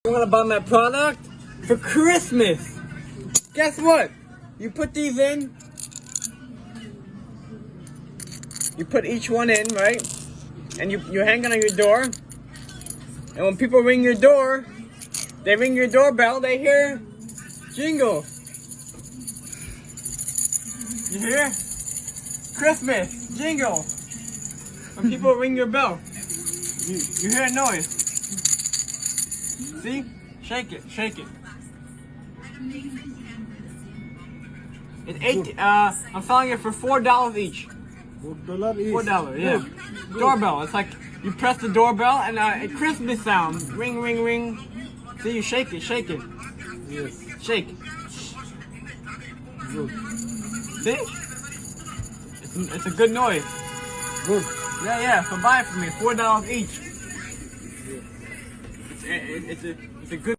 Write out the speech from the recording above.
I'm gonna buy my product for Christmas. Guess what? You put these in. You put each one in, right? And you hang it on your door. And when people ring your door, they ring your doorbell, they hear Jingle. You hear? Christmas, Jingle. When people ring your bell, you hear a noise. See? Shake it, shake it. It's I'm selling it for $4 each. $4 each. $4, yeah. Good. Doorbell. It's like you press the doorbell and a Christmas sound. Ring, ring, ring. See, you shake it, shake it. Yes. Shake. Good. See? It's a good noise. Good. Yeah. So buy it for me. $4 each. It's a good.